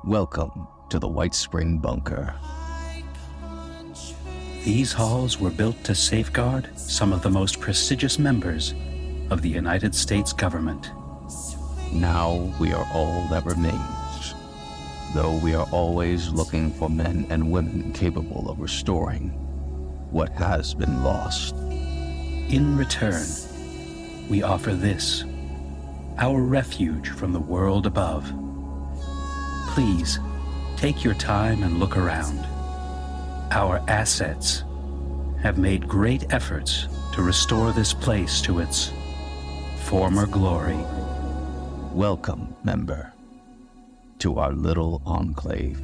Welcome to the White Spring Bunker. These halls were built to safeguard some of the most prestigious members of the United States government. Now we are all that remains, though we are always looking for men and women capable of restoring what has been lost. In return, we offer this, our refuge from the world above. Please, take your time and look around. Our assets have made great efforts to restore this place to its former glory. Welcome, member, to our little enclave.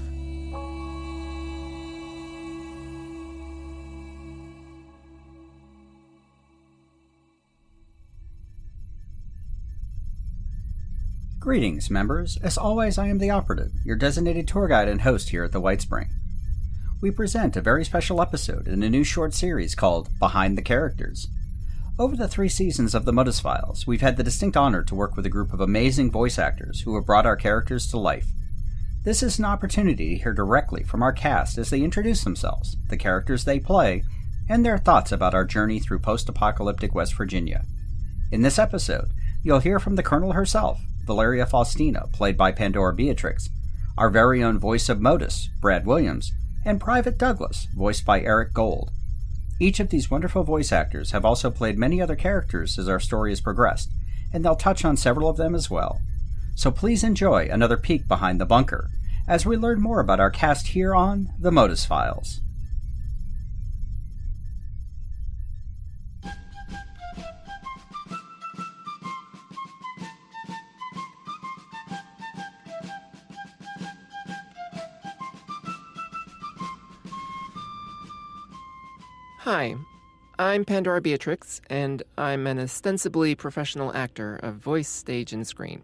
Greetings, members. As always, I am the Operative, your designated tour guide and host here at the White Spring. We present a very special episode in a new short series called Behind the Characters. Over the 3 seasons of the MODUS Files, we've had the distinct honor to work with a group of amazing voice actors who have brought our characters to life. This is an opportunity to hear directly from our cast as they introduce themselves, the characters they play, and their thoughts about our journey through post-apocalyptic West Virginia. In this episode, you'll hear from the Colonel herself, Valeria Faustina, played by Pandora Beatrix, our very own Voice of MODUS, Brad Williams, and Private Douglas, voiced by Eric Gold. Each of these wonderful voice actors have also played many other characters as our story has progressed, and they'll touch on several of them as well. So please enjoy another peek behind the bunker, as we learn more about our cast here on the MODUS Files. Hi, I'm Pandora Beatrix, and I'm an ostensibly professional actor of voice, stage, and screen.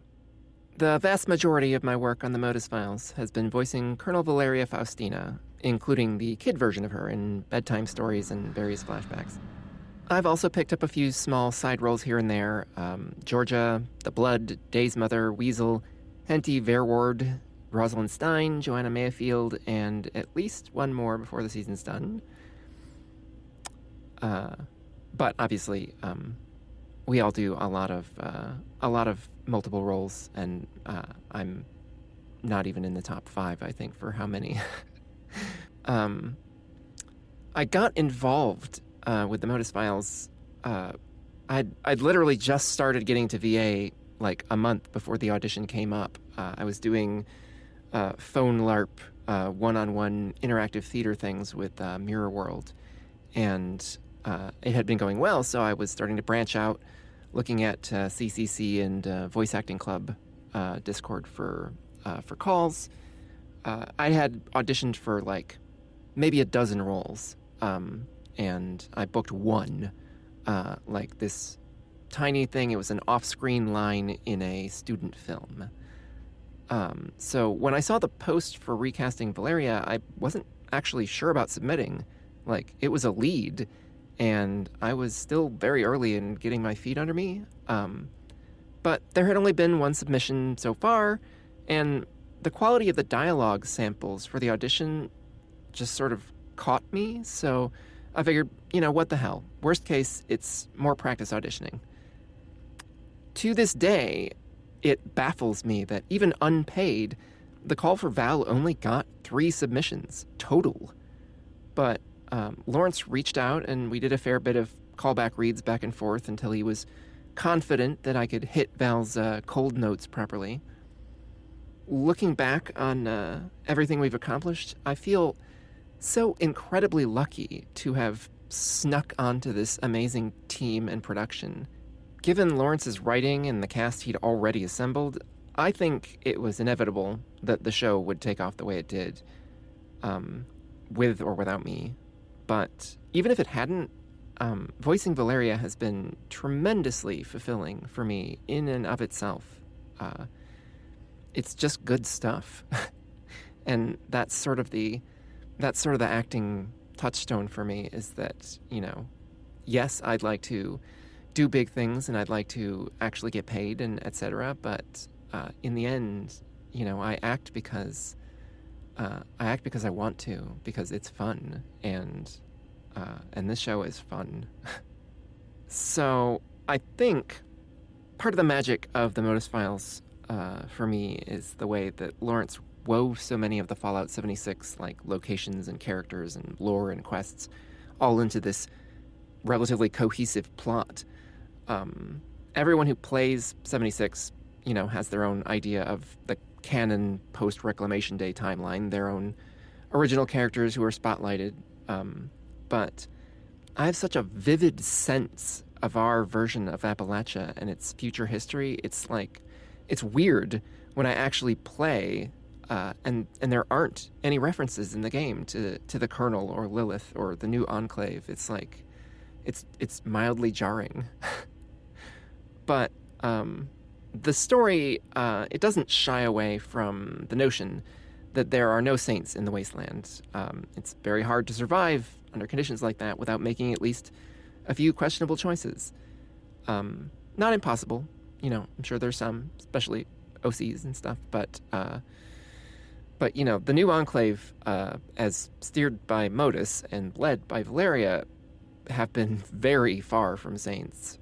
The vast majority of my work on the MODUS Files has been voicing Colonel Valeria Faustina, including the kid version of her in bedtime stories and various flashbacks. I've also picked up a few small side roles here and there, Georgia, The Blood, Day's Mother, Weasel, Henty Verward, Rosalind Stein, Joanna Mayfield, and at least one more before the season's done. But obviously, we all do a lot of multiple roles, and I'm not even in the top 5, I think, for how many. I got involved with the MODUS Files. I'd literally just started getting to VA like a month before the audition came up. I was doing phone LARP, one-on-one interactive theater things with Mirror World, and it had been going well, so I was starting to branch out, looking at CCC and Voice Acting Club Discord for calls. I had auditioned for like maybe a dozen roles, and I booked one, like this tiny thing. It was an off-screen line in a student film. So when I saw the post for recasting Valeria, I wasn't actually sure about submitting. Like, it was a lead, and I was still very early in getting my feet under me. But there had only been one submission so far, and the quality of the dialogue samples for the audition just sort of caught me, so I figured, what the hell? Worst case, it's more practice auditioning. To this day, it baffles me that even unpaid, the call for Val only got 3 submissions total. But Lawrence reached out, and we did a fair bit of callback reads back and forth until he was confident that I could hit Val's cold notes properly. Looking back on everything we've accomplished, I feel so incredibly lucky to have snuck onto this amazing team and production. Given Lawrence's writing and the cast he'd already assembled, I think it was inevitable that the show would take off the way it did, with or without me. But even if it hadn't, voicing Valeria has been tremendously fulfilling for me in and of itself. It's just good stuff. And that's sort of the acting touchstone for me, is that, yes, I'd like to do big things and I'd like to actually get paid and etc. But in the end, I act because I act because I want to, because it's fun, and this show is fun. So I think part of the magic of the MODUS Files for me is the way that Lawrence wove so many of the Fallout 76 like locations and characters and lore and quests all into this relatively cohesive plot. Everyone who plays 76, has their own idea of the canon post-Reclamation Day timeline, their own original characters who are spotlighted. But I have such a vivid sense of our version of Appalachia and its future history. It's weird when I actually play, and there aren't any references in the game to the Colonel or Lilith or the new Enclave. It's like, it's mildly jarring. But the story, it doesn't shy away from the notion that there are no saints in the wasteland. It's very hard to survive under conditions like that without making at least a few questionable choices. Not impossible, I'm sure there's some, especially OCs and stuff, but the new Enclave, as steered by Modus and led by Valeria, have been very far from saints.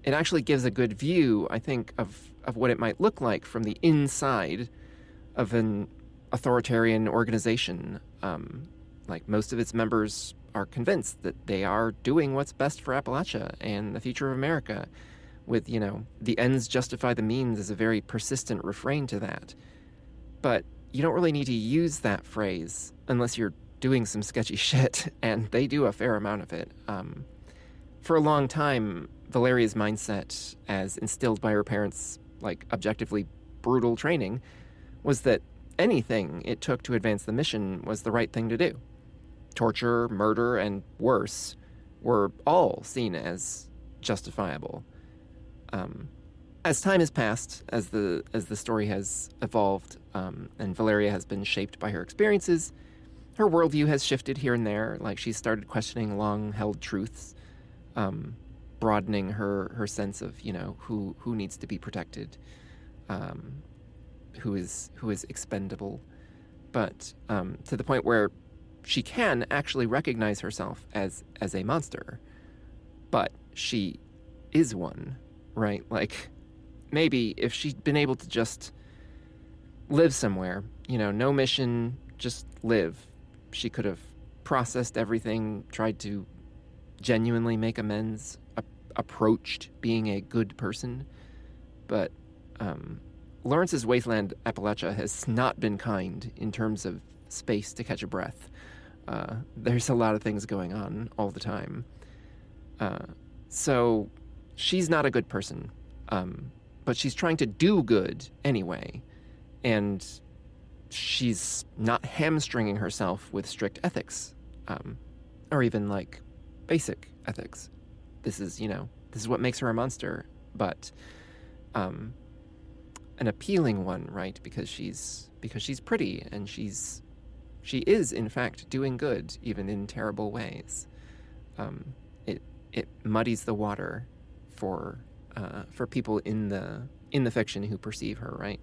It actually gives a good view, I think, of what it might look like from the inside of an authoritarian organization. Like, most of its members are convinced that they are doing what's best for Appalachia and the future of America, with, the ends justify the means as a very persistent refrain to that. But you don't really need to use that phrase unless you're doing some sketchy shit, and they do a fair amount of it. For a long time, Valeria's mindset, as instilled by her parents' objectively brutal training, was that anything it took to advance the mission was the right thing to do. Torture, murder, and worse were all seen as justifiable. As time has passed, as the story has evolved, and Valeria has been shaped by her experiences, her worldview has shifted here and there. She's started questioning long-held truths, broadening her sense of who needs to be protected, who is expendable, but to the point where she can actually recognize herself as a monster, but she is one, right? Maybe if she'd been able to just live somewhere, no mission, just live, she could have processed everything, tried to genuinely make amends, approached being a good person. But Lawrence's wasteland Appalachia has not been kind in terms of space to catch a breath. There's a lot of things going on all the time. So she's not a good person, but she's trying to do good anyway. And she's not hamstringing herself with strict ethics, or even basic ethics. This is what makes her a monster, but an appealing one, right? Because she's pretty, and she is in fact doing good, even in terrible ways. It muddies the water for people in the fiction who perceive her, right?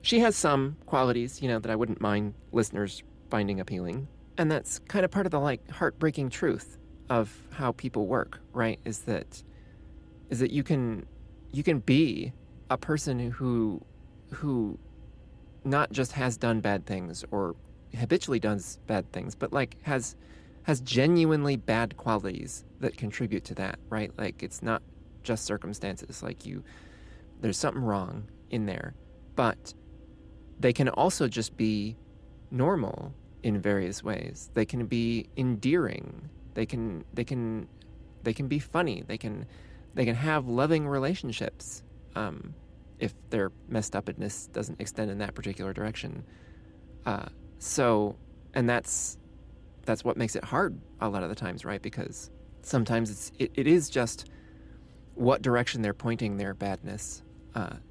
She has some qualities, that I wouldn't mind listeners finding appealing. And that's kind of part of the heartbreaking truth of how people work, right? Is that you can be a person who not just has done bad things or habitually does bad things, but has genuinely bad qualities that contribute to that, right? It's not just circumstances. There's something wrong in there, but they can also just be normal in various ways. They can be endearing. They can be funny. They can have loving relationships, if their messed upness doesn't extend in that particular direction. And that's what makes it hard a lot of the times, right? Because sometimes it is just what direction they're pointing their badness.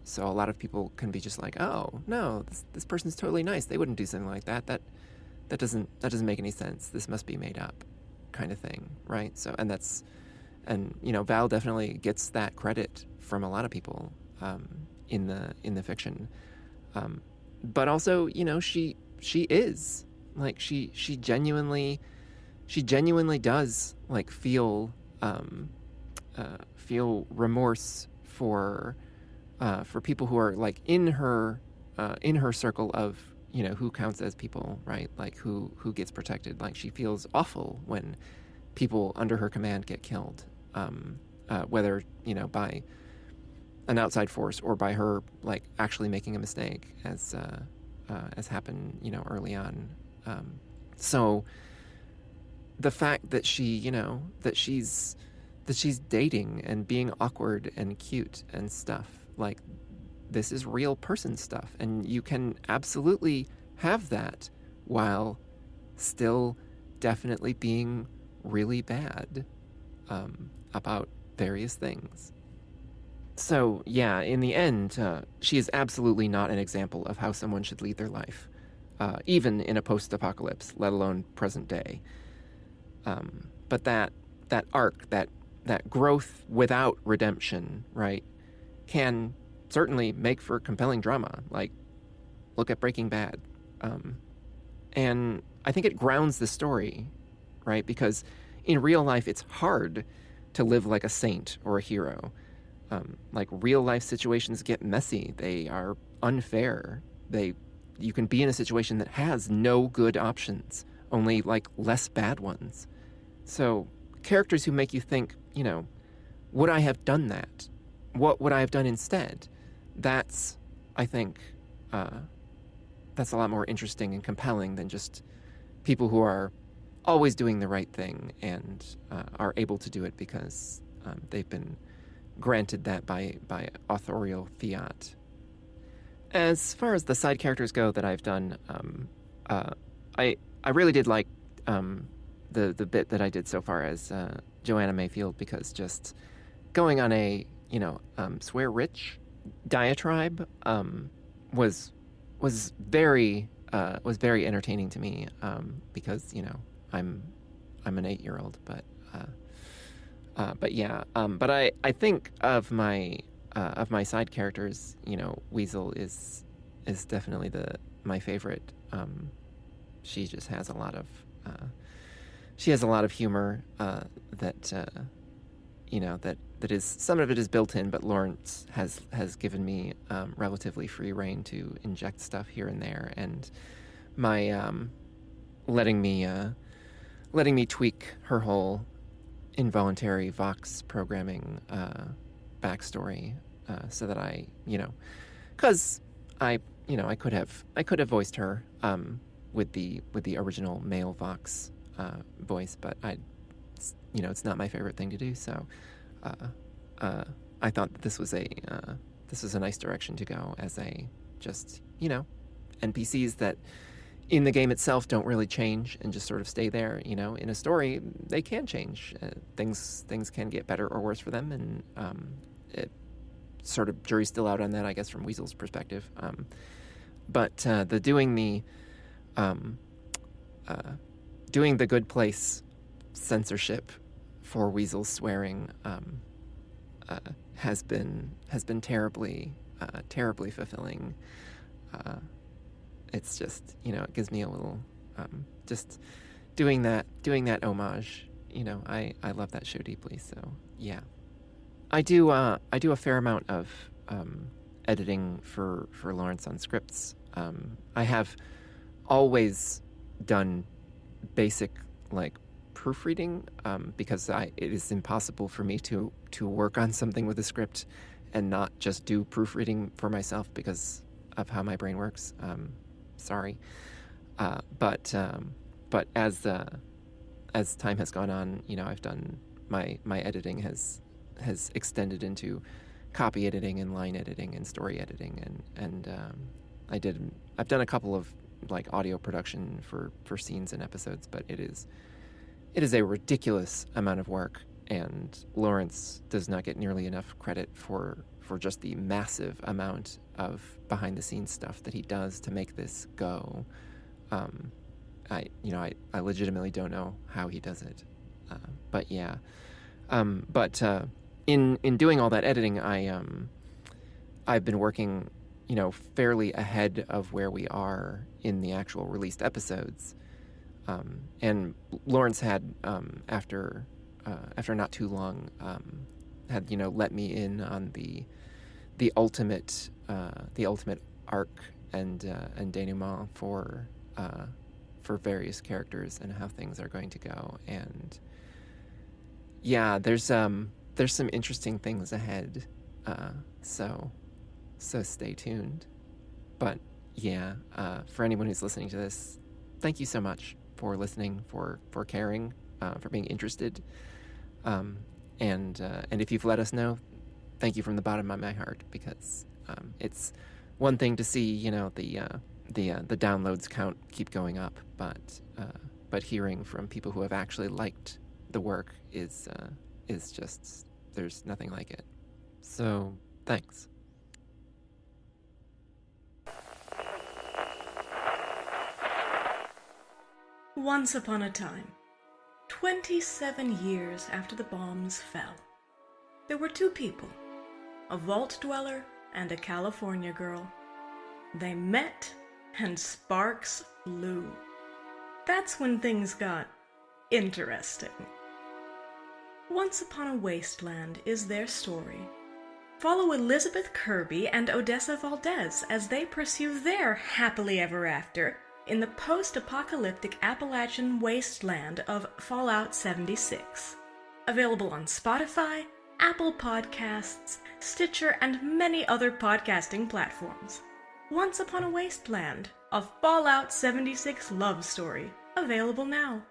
So a lot of people can be just oh no, this person's totally nice. They wouldn't do something like that. That doesn't make any sense. This must be made up, kind of thing, right? So Val definitely gets that credit from a lot of people in the fiction. but also, you know, she is like she genuinely does like feel remorse for people who are like in her circle of, you know, who counts as people, right? Like who gets protected. Like she feels awful when people under her command get killed, whether, you know, by an outside force or by her like actually making a mistake, as happened, you know, early on. So the fact that she, you know, that she's dating and being awkward and cute and stuff, like this is real person stuff, and you can absolutely have that while still definitely being really bad about various things. So yeah, in the end, she is absolutely not an example of how someone should lead their life, even in a post-apocalypse, let alone present day. But that arc, that growth without redemption, right, can certainly make for compelling drama. Like, look at Breaking Bad. And I think it grounds the story, right? Because in real life, it's hard to live like a saint or a hero. Like, real life situations get messy. They are unfair. You can be in a situation that has no good options, only like less bad ones. So characters who make you think, you know, would I have done that? What would I have done instead? That's, I think, that's a lot more interesting and compelling than just people who are always doing the right thing and are able to do it because they've been granted that by authorial fiat. As far as the side characters go that I've done, I really did like the bit that I did so far as Joanna Mayfield, because just going on a, you know, swear rich diatribe was very entertaining to me, because, you know, I'm an 8-year-old, but yeah, but I think of my side characters, you know, Weasel is definitely my favorite. She just has a lot of humor that you know, that is, some of it is built in, but Lawrence has given me relatively free rein to inject stuff here and there, and my letting me tweak her whole involuntary Vox programming backstory, so that I, you know, because I could have voiced her with the original male Vox voice, but you know, it's not my favorite thing to do. So I thought that this was a nice direction to go, as a just, you know, NPCs that in the game itself don't really change and just sort of stay there. You know, in a story they can change. Things can get better or worse for them, and it sort of, jury's still out on that, I guess, from Weasel's perspective. But doing the Good Place censorship for Weasel's swearing has been terribly fulfilling. It's just, you know, it gives me a little just doing that homage. You know, I love that show deeply. So yeah, I do a fair amount of editing for Lawrence on scripts. I have always done basic, like, proofreading, because it is impossible for me to work on something with a script and not just do proofreading for myself because of how my brain works. Sorry, but as time has gone on, you know, I've done my editing has extended into copy editing and line editing and story editing, and I've done a couple of, like, audio production for scenes and episodes, but it is a ridiculous amount of work, and Lawrence does not get nearly enough credit for just the massive amount of behind the scenes stuff that he does to make this go. I legitimately don't know how he does it, but yeah. But in doing all that editing, I've been working fairly ahead of where we are in the actual released episodes. And Lawrence had, after not too long, had let me in on the ultimate arc and denouement for various characters and how things are going to go. And yeah, there's some interesting things ahead. So stay tuned. But yeah, for anyone who's listening to this, thank you so much for listening, for caring, for being interested. And if you've let us know, thank you from the bottom of my heart, because it's one thing to see, the downloads count keep going up, but hearing from people who have actually liked the work is just, there's nothing like it. So thanks. Once upon a time, 27 years after the bombs fell, there were two people, a vault dweller and a California girl. They met, and sparks flew. That's when things got interesting. Once Upon a Wasteland is their story. Follow Elizabeth Kirby and Odessa Valdez as they pursue their happily ever after in the post-apocalyptic Appalachian wasteland of Fallout 76. Available on Spotify, Apple Podcasts, Stitcher, and many other podcasting platforms. Once Upon a Wasteland, a Fallout 76 love story. Available now.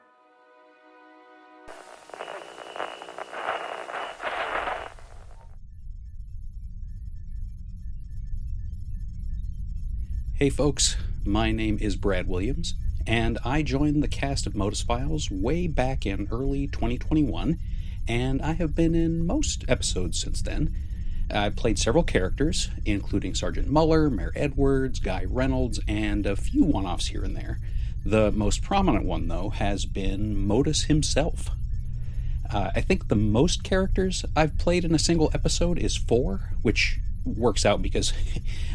Hey folks, my name is Brad Williams, and I joined the cast of MODUS Files way back in early 2021, and I have been in most episodes since then. I've played several characters, including Sergeant Muller, Mayor Edwards, Guy Reynolds, and a few one-offs here and there. The most prominent one, though, has been MODUS himself. I think the most characters I've played in a single episode is 4, which works out because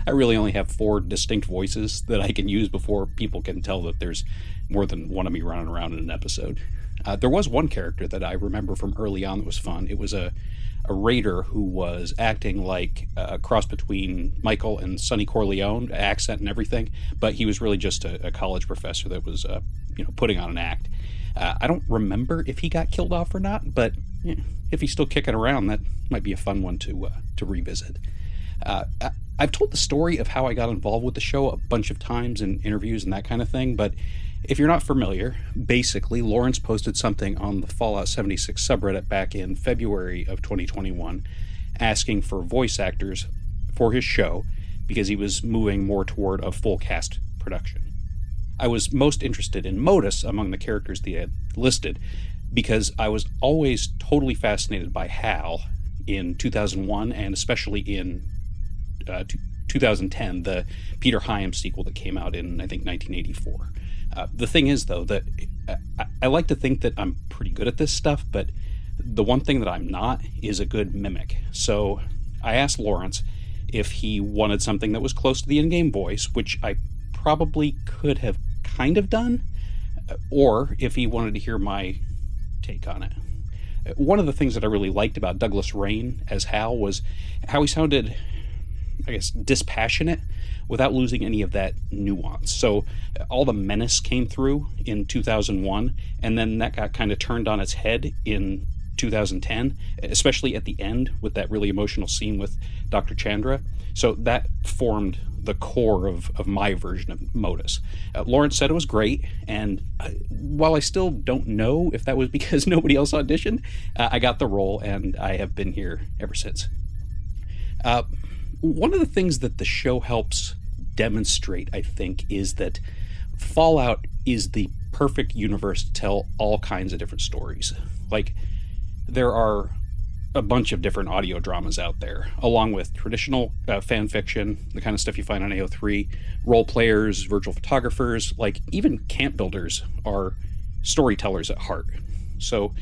I really only have 4 distinct voices that I can use before people can tell that there's more than one of me running around in an episode. There was one character that I remember from early on that was fun. It was a raider who was acting like a cross between Michael and Sonny Corleone, accent and everything, but he was really just a college professor that was putting on an act. I don't remember if he got killed off or not, but if he's still kicking around, that might be a fun one to revisit. I've told the story of how I got involved with the show a bunch of times in interviews and that kind of thing, but if you're not familiar, basically Lawrence posted something on the Fallout 76 subreddit back in February of 2021 asking for voice actors for his show because he was moving more toward a full cast production. I was most interested in MODUS among the characters that he had listed because I was always totally fascinated by Hal in 2001 and especially in 2010, the Peter Hyams sequel that came out in, I think, 1984. The thing is, though, that I like to think that I'm pretty good at this stuff, but the one thing that I'm not is a good mimic. So I asked Lawrence if he wanted something that was close to the in-game voice, which I probably could have kind of done, or if he wanted to hear my take on it. One of the things that I really liked about Douglas Rain as Hal was how he sounded, I guess, dispassionate without losing any of that nuance. So all the menace came through in 2001, and then that got kind of turned on its head in 2010, especially at the end with that really emotional scene with Dr. Chandra. So that formed the core of my version of MODUS. Lawrence said it was great, and while I still don't know if that was because nobody else auditioned, I got the role, and I have been here ever since. One of the things that the show helps demonstrate, I think, is that Fallout is the perfect universe to tell all kinds of different stories. Like, there are a bunch of different audio dramas out there, along with traditional fan fiction, the kind of stuff you find on AO3, role players, virtual photographers, like even camp builders are storytellers at heart. So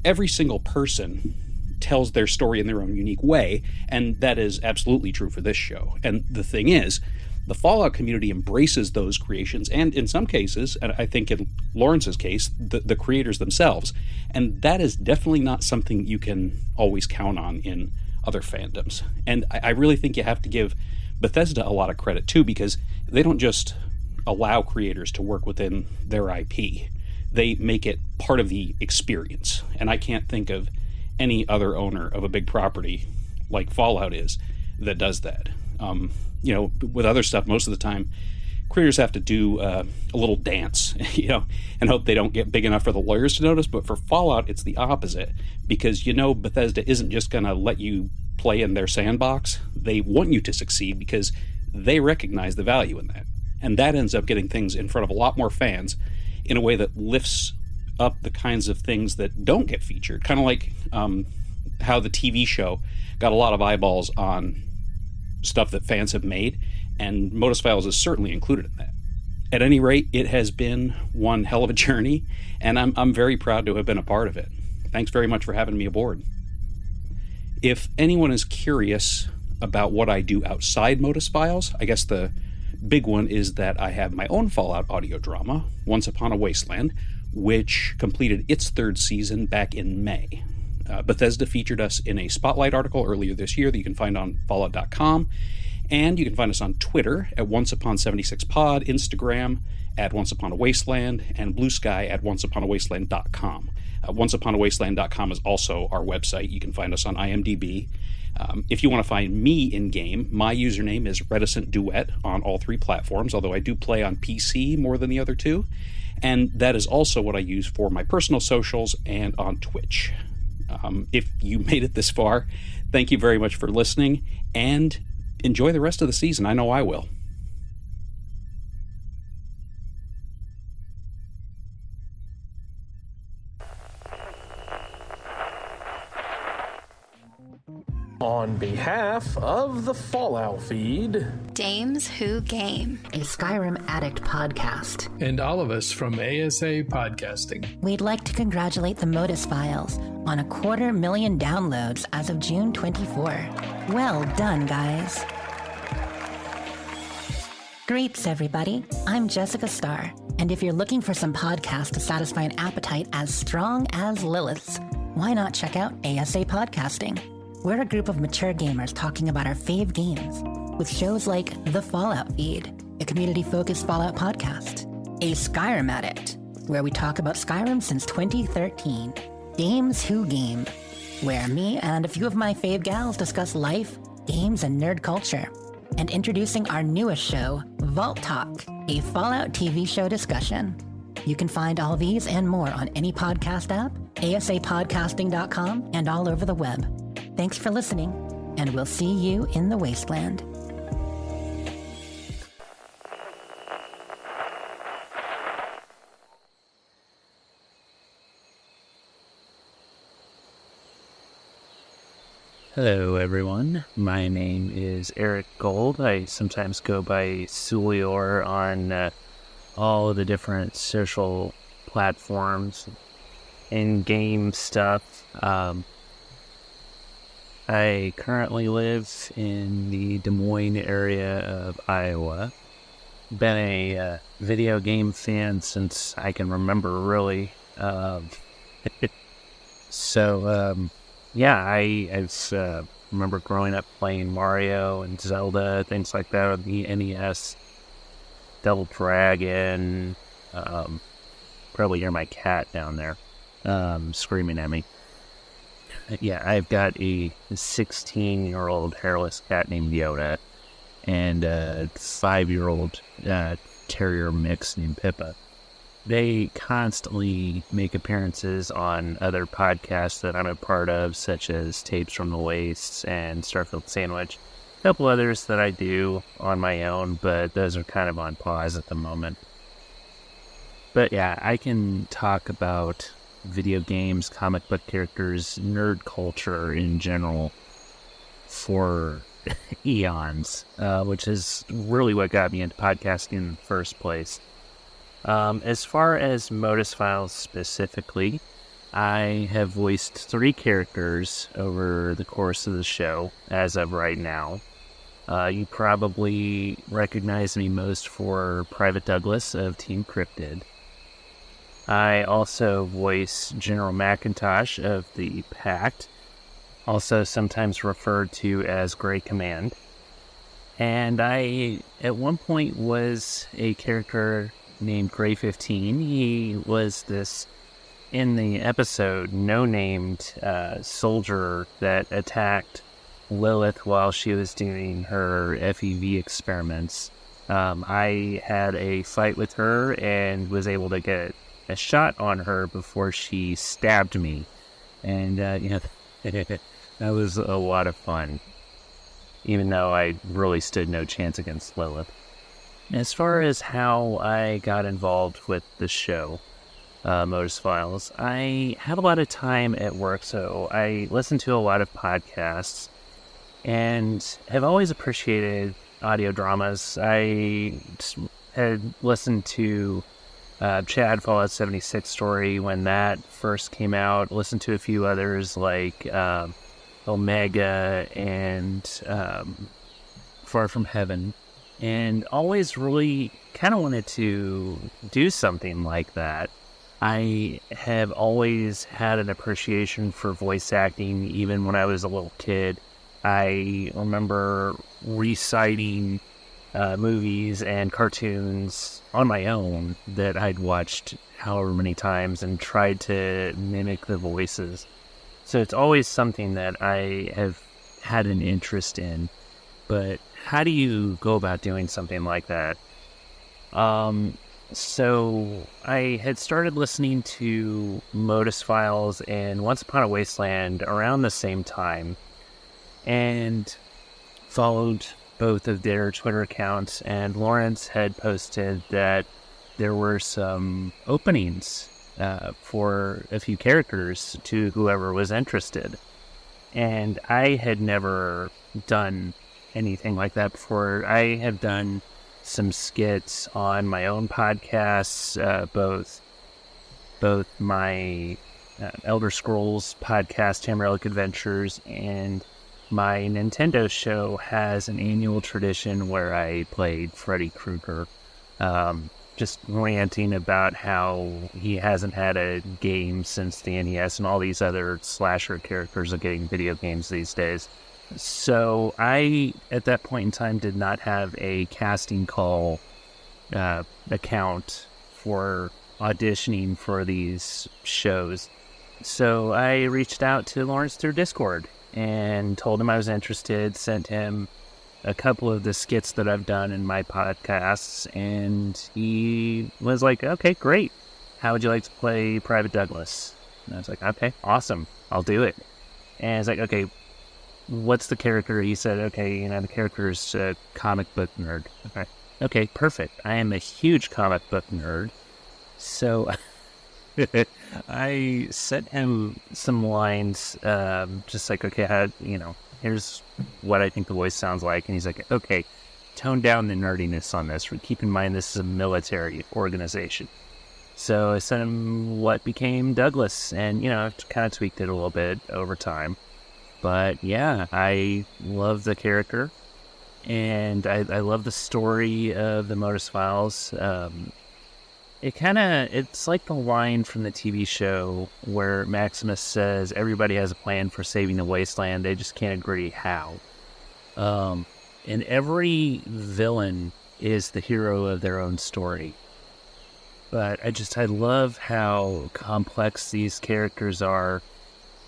every single person tells their story in their own unique way, and that is absolutely true for this show. And the thing is, the Fallout community embraces those creations, and in some cases, and I think in Lawrence's case, the creators themselves. And that is definitely not something you can always count on in other fandoms. And I really think you have to give Bethesda a lot of credit, too, because they don't just allow creators to work within their IP. They make it part of the experience. And I can't think of any other owner of a big property like Fallout is that does that. With other stuff, most of the time, creators have to do a little dance, and hope they don't get big enough for the lawyers to notice. But for Fallout, it's the opposite, because Bethesda isn't just going to let you play in their sandbox. They want you to succeed because they recognize the value in that. And that ends up getting things in front of a lot more fans in a way that lifts up the kinds of things that don't get featured. Kind of like how the TV show got a lot of eyeballs on stuff that fans have made, and Modus Files is certainly included in that. At any rate, it has been one hell of a journey, and I'm very proud to have been a part of it. Thanks very much for having me aboard. If anyone is curious about what I do outside Modus Files, I guess the big one is that I have my own Fallout audio drama, Once Upon a Wasteland, which completed its 3rd season back in May. Bethesda featured us in a Spotlight article earlier this year that you can find on Fallout.com, and you can find us on Twitter at OnceUpon76Pod, Instagram at Once Upon a Wasteland, and Blue Sky at OnceUponAWasteland.com. OnceUponAWasteland.com is also our website. You can find us on IMDb. If you want to find me in-game, my username is Reticent Duet on all 3 platforms, although I do play on PC more than the other 2, and that is also what I use for my personal socials and on Twitch. If you made it this far, thank you very much for listening, and enjoy the rest of the season. I know I will. On behalf of the Fallout feed, Dames Who Game, a Skyrim Addict podcast, and all of us from ASA Podcasting, we'd like to congratulate the MODUS Files on 250,000 downloads as of June 24. Well done, guys. Greets, everybody. I'm Jessica Starr, and if you're looking for some podcasts to satisfy an appetite as strong as Lilith's, why not check out ASA Podcasting? We're a group of mature gamers talking about our fave games, with shows like The Fallout Feed, a community-focused Fallout podcast, A Skyrim Addict, where we talk about Skyrim since 2013, Dames Who Game, where me and a few of my fave gals discuss life, games, and nerd culture, and introducing our newest show, Vault Talk, a Fallout TV show discussion. You can find all these and more on any podcast app, asapodcasting.com, and all over the web. Thanks for listening, and we'll see you in the wasteland. Hello everyone, my name is Eric Gold. I sometimes go by Sulior on all of the different social platforms and game stuff. I currently live in the Des Moines area of Iowa. Been a video game fan since I can remember, really. I remember growing up playing Mario and Zelda, things like that on the NES. Double Dragon. Probably hear my cat down there screaming at me. Yeah, I've got a 16-year-old hairless cat named Yoda and a 5-year-old terrier mix named Pippa. They constantly make appearances on other podcasts that I'm a part of, such as Tapes from the Wastes and Starfield Sandwich. A couple others that I do on my own, but those are kind of on pause at the moment. But yeah, I can talk about video games, comic book characters, nerd culture in general for eons, which is really what got me into podcasting in the first place. As far as Modus Files specifically, I have voiced 3 characters over the course of the show as of right now. You probably recognize me most for Private Douglas of Team Cryptid. I also voice General McIntosh of the Pact, also sometimes referred to as Grey Command. And I, at one point, was a character named Grey 15. He was this, in the episode, no-named soldier that attacked Lilith while she was doing her FEV experiments. I had a fight with her and was able to get a shot on her before she stabbed me. And, that was a lot of fun, even though I really stood no chance against Lilith. As far as how I got involved with the show, MODUS Files, I had a lot of time at work, so I listened to a lot of podcasts and have always appreciated audio dramas. I had listened to Chad Fallout 76 Story when that first came out, listened to a few others like Omega and Far From Heaven, and always really kind of wanted to do something like that. I have always had an appreciation for voice acting, even when I was a little kid. I remember reciting movies and cartoons on my own that I'd watched however many times and tried to mimic the voices. So it's always something that I have had an interest in. But how do you go about doing something like that? So I had started listening to MODUS Files and Once Upon a Wasteland around the same time, and followed both of their Twitter accounts, and Lawrence had posted that there were some openings for a few characters to whoever was interested. And I had never done anything like that before. I have done some skits on my own podcasts, both my Elder Scrolls podcast, Tamrielic Adventures, and my Nintendo show has an annual tradition where I played Freddy Krueger, just ranting about how he hasn't had a game since the NES and all these other slasher characters are getting video games these days. So I, at that point in time, did not have a casting call account for auditioning for these shows. So I reached out to Lawrence through Discord and told him I was interested, sent him a couple of the skits that I've done in my podcasts, and he was like, okay, great. How would you like to play Private Douglas? And I was like, okay, awesome. I'll do it. And it's like, okay, what's the character? He said, okay, the character is a comic book nerd. Okay, perfect. I am a huge comic book nerd. So I sent him some lines, just like, okay, here's what I think the voice sounds like. And he's like, okay, tone down the nerdiness on this. Keep in mind, this is a military organization. So I sent him what became Douglas, and, I've kind of tweaked it a little bit over time. But yeah, I love the character, and I love the story of the MODUS Files. It's like the line from the TV show where Maximus says, everybody has a plan for saving the wasteland, they just can't agree how. And every villain is the hero of their own story. But I love how complex these characters are,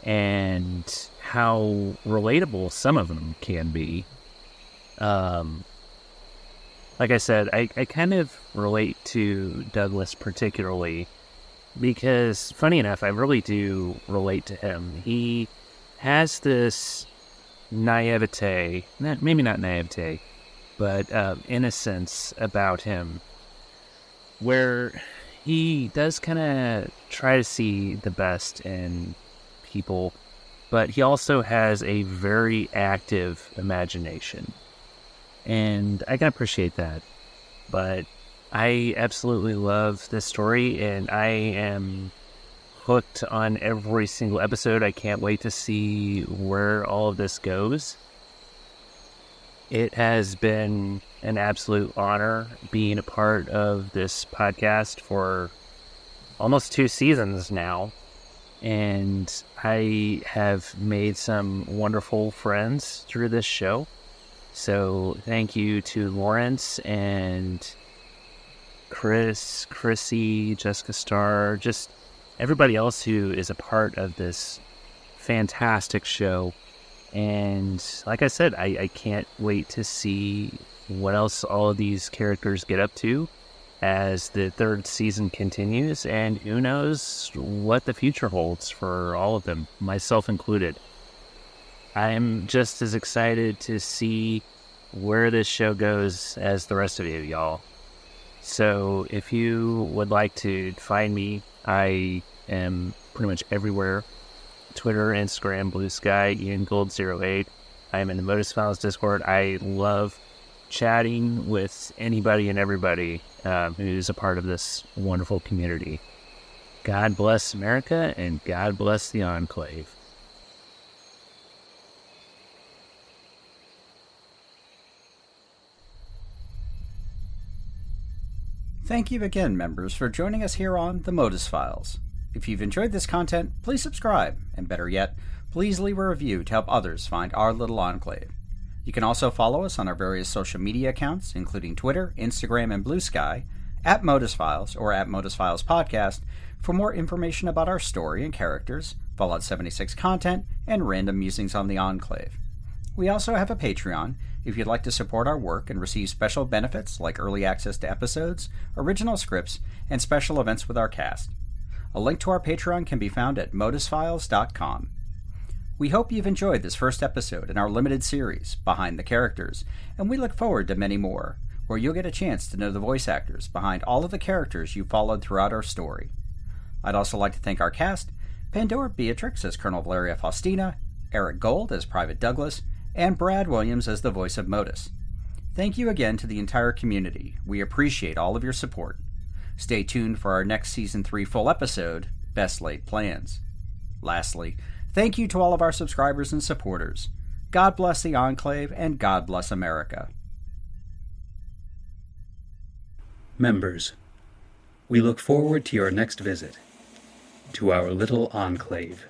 and how relatable some of them can be. Like I said, I kind of relate to Douglas particularly because, funny enough, I really do relate to him. He has this naivete, maybe not naivete, but innocence about him, where he does kind of try to see the best in people, but he also has a very active imagination. And I can appreciate that. But I absolutely love this story, and I am hooked on every single episode. I can't wait to see where all of this goes. It has been an absolute honor being a part of this podcast for almost 2 seasons now. And I have made some wonderful friends through this show. So thank you to Lawrence and Chris, Chrissy, Jessica Starr, just everybody else who is a part of this fantastic show. And like I said, I can't wait to see what else all of these characters get up to as the 3rd season continues, and who knows what the future holds for all of them, myself included. I'm just as excited to see where this show goes as the rest of you, y'all. So if you would like to find me, I am pretty much everywhere. Twitter, Instagram, Blue Sky, IanGold08. I'm in the MODUS Files Discord. I love chatting with anybody and everybody who's a part of this wonderful community. God bless America, and God bless the Enclave. Thank you again, members, for joining us here on the MODUS Files. If you've enjoyed this content, please subscribe, and better yet, please leave a review to help others find our little enclave. You can also follow us on our various social media accounts, including Twitter, Instagram, and Blue Sky, at MODUS Files or at MODUS Files Podcast, for more information about our story and characters, Fallout 76 content, and random musings on the Enclave. We also have a Patreon if you'd like to support our work and receive special benefits like early access to episodes, original scripts, and special events with our cast. A link to our Patreon can be found at modusfiles.com. We hope you've enjoyed this first episode in our limited series, Behind the Characters, and we look forward to many more, where you'll get a chance to know the voice actors behind all of the characters you followed throughout our story. I'd also like to thank our cast, Pandora Beatrix as Colonel Valeria Faustina, Eric Gold as Private Douglas, and Brad Williams as the voice of MODUS. Thank you again to the entire community. We appreciate all of your support. Stay tuned for our next Season 3 full episode, Best Laid Plans. Lastly, thank you to all of our subscribers and supporters. God bless the Enclave, and God bless America. Members, we look forward to your next visit to our little enclave.